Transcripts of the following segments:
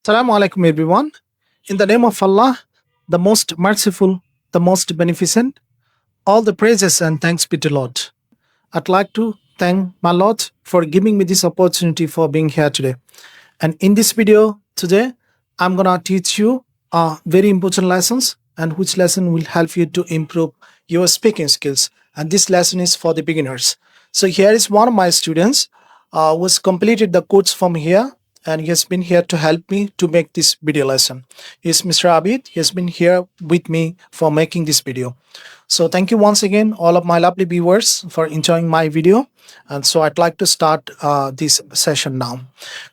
Assalamu alaikum, everyone. In the name of Allah, the most merciful, the most beneficent, all the praises and thanks be to Lord. I'd like to thank my Lord for giving me this opportunity for being here today. And in this video today, I'm gonna teach you very important lessons, and which lesson will help you to improve your speaking skills. And this lesson is for the beginners. So here is one of my students who has completed the course from here, and he has been here to help me to make this video lesson. He is Mr. Abid. He has been here with me for making this video. So thank you once again, all of my lovely viewers, for enjoying my video. And so I'd like to start this session now.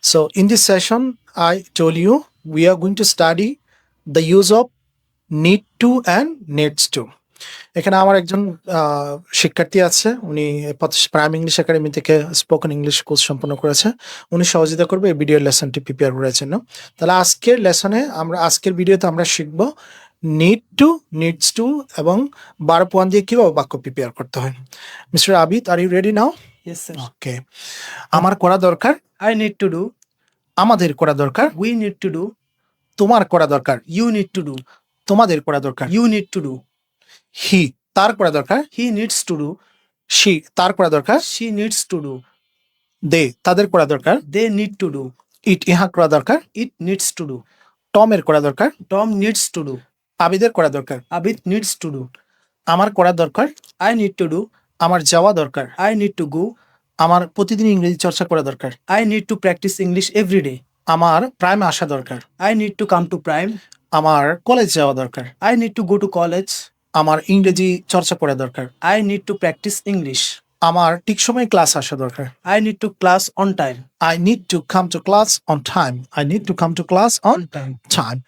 So in this session, I told you we are going to study the use of need to and needs to. এখানে আমার একজন শিক্ষার্থী আছে, উনি prime English academy থেকে spoken English course সম্পন্ন করেছে। উনি সহযোগিতা করবে এই ভিডিও লেসনটি প্রিপেয়ার করার জন্য। তাহলে আজকের ভিডিওতে আমরা শিখব নিড টু, নিডস টু এবং ভার্ব ওয়ান দিয়ে কিভাবে বাক্য প্রিপেয়ার করতে হয়। Mister Abid, are you ready now? Yes, sir. Okay. আমার করা দরকার, I need to do. আমাদের করা দরকার, We need to do. তোমার করা দরকার, You need to do. তোমাদের করা দরকার, You need to do. হি তার করা দরকার, He needs to do. She তার করা দরকার, She needs to do. দে তাদের করা দরকার, They need to do. ইট ইহা করা দরকার, It needs to do. টমের করা দরকার, Tom needs to do. আবিদের করা দরকার, Abid needs to do. আমার করা দরকার, I need to do. আমার যাওয়া দরকার, I need to go. আমার প্রতিদিন ইংরেজি চর্চা করা দরকার, I need to practice English every day. আমার প্রাইমে আসা দরকার, I need to come to Prime. আমার কলেজ যাওয়া দরকার, I need to go to college. আমার ইংরেজি চর্চা করা দরকার, I need to practice English. আমার ঠিক সময় ক্লাস আসা দরকার, I need to class on time. I need to come to class on time, I need to come to class on time. time.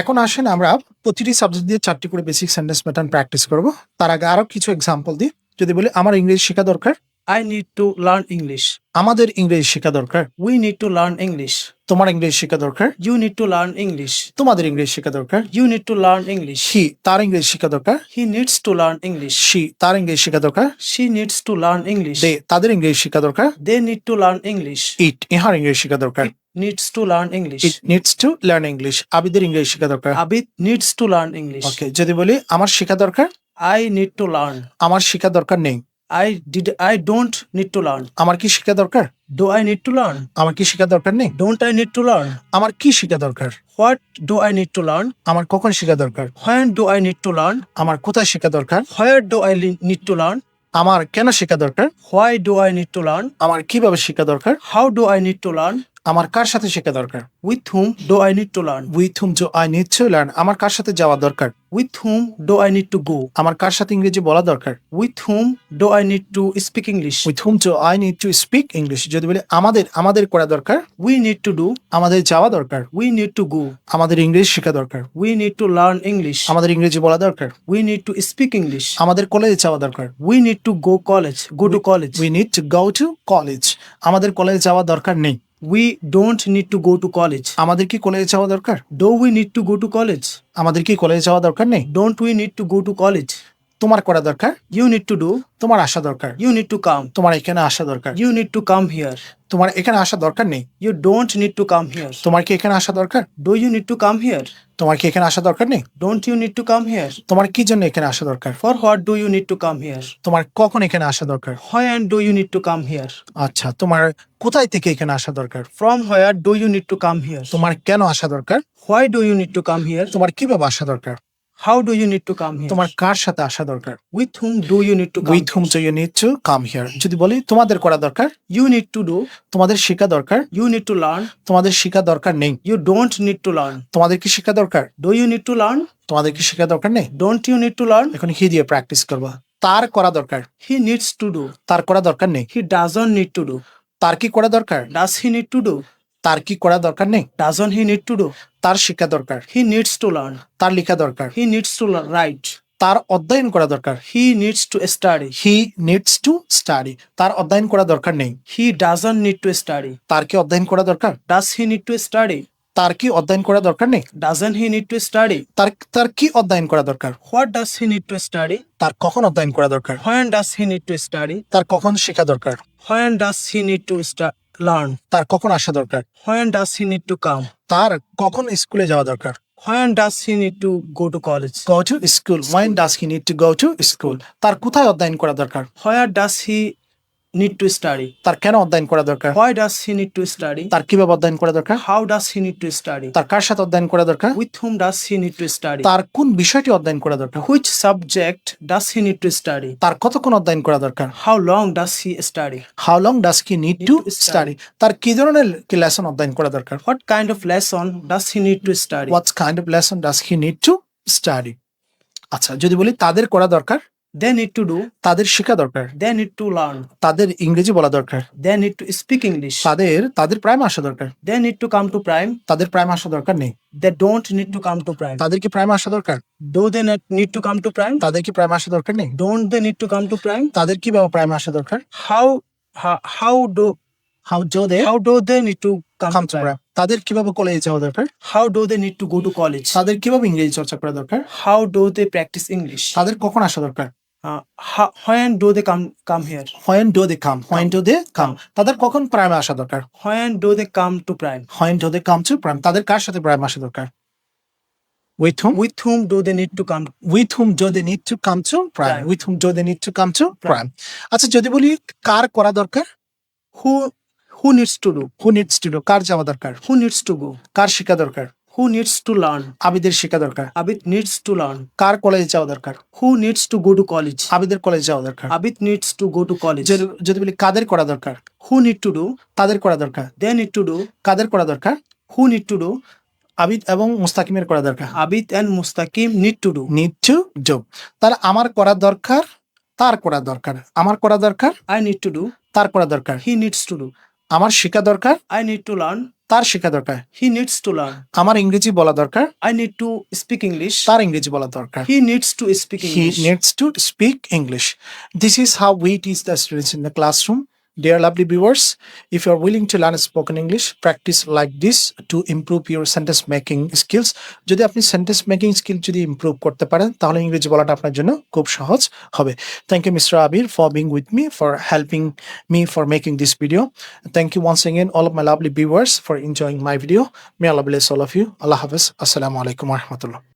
এখন আসেন আমরা প্রতিটি সাবজেক্ট দিয়ে 4টি করে বেসিক সেন্টেন্স প্যাটার্ন প্র্যাকটিস করব। তার আগে আরো কিছু এক্সাম্পল দিই। যদি বলি আমার ইংরেজি শেখা দরকার, I need to learn English. আমাদের ইংরেজি শেখা দরকার, We need to learn English. তোমার ইংরেজি শেখা দরকার, You need to learn English. তোমাদের ইংরেজি শেখা দরকার, You need to learn English. হি তার ইংরেজি শেখা দরকার, He needs to learn English. She তার ইংরেজি শেখা দরকার, She needs to learn English. দে তাদের ইংরেজি শেখা দরকার, They need to learn English. ইট ইহার ইংরেজি শেখা দরকার, Needs to learn English. It needs to learn English, আবিদের ইংরেজি শেখা দরকার। Abid needs to learn English. ওকে, যদি বলি আমার শেখা দরকার, I need to learn. আমার শেখা দরকার নেই, I don't need to learn. আমার কি শেখা দরকার, Do I need to learn? আমার কি শেখা দরকার নেই, Don't I need to learn? আমার কি শেখা দরকার, What do I need to learn? আমার কখন শেখা দরকার, When do I need to learn? আমার কোথায় শেখা দরকার, Where do I need to learn? আমার কেন শেখা দরকার, Why do I need to learn? আমার কিভাবে শেখা দরকার, How do I need to learn? আমার কার সাথে শেখা দরকার, With whom do I need to learn? With whom do I need to learn, আমার কার সাথে যাওয়া দরকার, With whom do I need to go? আমার কার সাথে ইংরেজি বলা দরকার, With whom do I need to speak English? With whom do I need to speak English. যদি বলি আমাদের করা দরকার, We need to do. আমাদের যাওয়া দরকার, We need to go. আমাদের ইংরেজি শেখা দরকার, We need to learn English. আমাদের ইংরেজি বলা দরকার, We need to speak English. আমাদের কলেজে যাওয়া দরকার, We need to go college. Go to college. We need to go to college, আমাদের কলেজে যাওয়া দরকার নেই, We don't need to go to college. আমাদের কি কলেজে যাওয়া দরকার, Do we need to go to college? আমাদের কি কলেজে যাওয়া দরকার নেই, Don't we need to go to college? তোমার করা দরকার, You need to do. তোমার আসা দরকার, You need to come. তোমার এখানে আসা দরকার, You need to come here. তোমার এখানে আসা দরকার নেই, You don't need to come here. তোমার কি এখানে আসা দরকার, Do you need to come here? তোমার কি এখানে আসা দরকার নেই, Don't you need to come here? তোমার কি জন্য এখানে আসা দরকার, For what do you need to come here? তোমার কখন এখানে আসা দরকার, When do you need to come here? আচ্ছা তোমার কোথায় থেকে এখানে আসা দরকার, From where do you need to come here? তোমার কেন আসা দরকার, Why do you need to come here? তোমার কিভাবে আসা দরকার, How do you need to come here? তোমার কার সাথে আসা দরকার, With whom do you need to come? With whom do you need to come here. যদি বলি তোমাদের করা দরকার, You need to do. তোমাদের শেখা দরকার, You need to learn. তোমাদের শেখা দরকার নেই, You don't need to learn. তোমাদের কি শেখা দরকার, Do you need to learn? তোমাদের কি শেখা দরকার নেই। Don't you need to learn? এখন হি দিয়ে প্র্যাকটিস করবা। তার করা দরকার, He needs to do. তার করা দরকার নেই, He doesn't need to do. তার কি করা দরকার, Does he need to do? তার কি করা দরকার নেই, Doesn't he need to do? তার শিক্ষা দরকার, He needs to learn. তার লেখা দরকার, He needs to write. তার অধ্যয়ন করা দরকার, He needs to study. He needs to study, তার অধ্যয়ন করা দরকার নেই, He doesn't need to study. তার কি অধ্যয়ন করা দরকার, Does he need to study? তার কি অধ্যয়ন করা দরকার নেই, Doesn't he need to study? তার তার কি অধ্যয়ন করা দরকার, What does he need to study? তার কখন অধ্যয়ন করা দরকার, When does he need to study? তার কখন শেখা দরকার, When does he need to learn? তার কখন আসা দরকার? When does he need to come? তার কখন স্কুলে যাওয়া দরকার? When does he need to go to college? Go to school. When does he need to go to school? তার কোথায় অধ্যয়ন করা দরকার? Where does he need to study? তার কেন অধ্যয়ন করা দরকার? Why does he need to study? তার কিভাবে অধ্যয়ন করা দরকার? How does he need to study? তার কার সাথে অধ্যয়ন করা দরকার? With whom does he need to study? তার কোন বিষয়টি অধ্যয়ন করা দরকার? Which subject does he need to study? তার কতক্ষণ অধ্যয়ন করা দরকার? How long does he study? How long does he need to study? তার কি ধরনের লেসন অধ্যয়ন করা দরকার? What kind of lesson does he need to study? What kind of lesson does he need to study? আচ্ছা, যদি বলি তাদের করা দরকার, They need to do. তাদের শেখা দরকার, They need to learn. তাদের ইংরেজি বলা দরকার, They need to speak English. তাদের প্রাইম আসা দরকার, They need to come to prime. তাদের প্রাইম আসা দরকার নেই, They don't need to come to prime. তাদের কি প্রাইম আসা দরকার, Do they not need to come to prime? তাদের কি প্রাইম আসা দরকার নেই, Don't they need to come to prime? তাদের কিভাবে প্রাইম আসা দরকার, How do how do they need to come come to to prime? prime? তাদের কিভাবে কলেজে যাওয়া দরকার, How do they need to go to college? তাদের কিভাবে ইংরেজি চর্চা করা দরকার, How do they practice English? তাদের কখন আসা দরকার, When do they come here? when do they come, তাদের কখন প্রাইমে আসা দরকার, When do they come to prime? when do they come to prime, তাদের কার সাথে প্রাইম আসা দরকার, with whom Do they need to come? do they need to come to prime, Prime. with whom do they need to come to prime? আচ্ছা, যদি বলি কার করা দরকার, Who needs to do? who needs to do, কার যাওয়া দরকার, Who needs to go? কার শেখা দরকার, Who needs to learn? আবিদের শেখা দরকার, Abid needs to learn. কার কলেজে যাওয়া দরকার, Who needs to go to college? আবিদের কলেজে যাওয়া দরকার। Abid needs to go to college. যদি বলি কাদের করা দরকার, Who need to do? তাদের করা দরকার, They need to do. কাদের করা দরকার, Who need to do? Abid এবং মুস্তাকিমের করা দরকার, Abid and Mustaqim need to do. need to do। তাহলে আমার করা দরকার, তার করা দরকার, আমার করা দরকার, I need to do. তার করা দরকার, He needs to do. আমার শেখা দরকার, I need to learn. তার শেখা দরকার, He needs to learn. আমার ইংরেজি বলা দরকার, I need to speak English. তার ইংরেজি বলা দরকার, He needs to speak he English. needs to speak English. This is how we teach the students in the classroom. Dear lovely viewers, if you are willing to learn spoken English, practice like this to improve your sentence making skills. যদি আপনি sentence making skill যদি improve করতে পারেন তাহলে ইংরেজি বলাটা আপনার জন্য খুব সহজ হবে। Thank you Mr. Abir for being with me, for helping me for making this video. Thank you once again all of my lovely viewers for enjoying my video. May Allah bless all of you. Allah Hafiz. Assalamu alaikum wa rahmatullah.